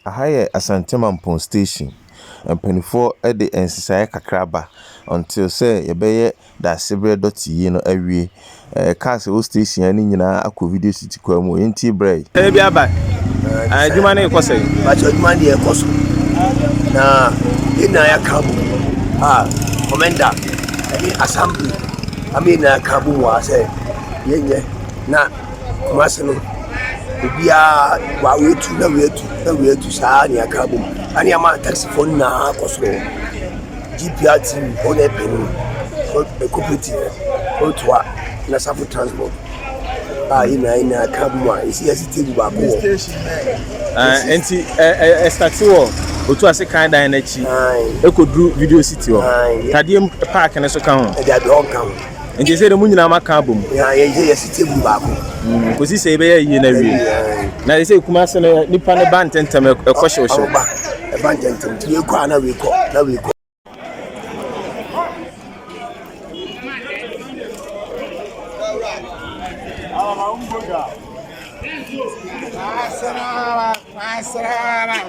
Aha yɛ Asante Mampong station. Mpanimfoɔ de nsesaeɛ kakraba until sɛ yɛbɛyɛ daasɛbrɛ dɔte yie no awie. Cars ɛwɔ station no nyinaa akɔ video city kwan mu. Yɛnti brɛ. Bi aba. Adwuma no ɛkɔ sɛ. But adwuma no ɛkɔ so. Na yɛna yɛaka bo. Commander ɛne assembly. Ami na yɛaka bo mu sɛ yɛnyɛ na Kumasi no obia wa wetu saa ne yɛaka bo. Ani ama taxi phone na akɔsoro. GPRT on a penny. Cooperative. Otua na Safu transport. Ina kabuma isi yasiti ba ko. Enti start wo otu ase kan dan na chi. Ekodru video city ho. Tadiem park ne so kan ho. E da do kan. Enti se de mu nyina maka abom. Ya ye yasiti ba ko. Ko si se be ye yie na wie. Na se Kumasi no nipa ne ban tentem e ko hye Ba. E ban tentem ti ko ana we ko. Na we ko. Masarara.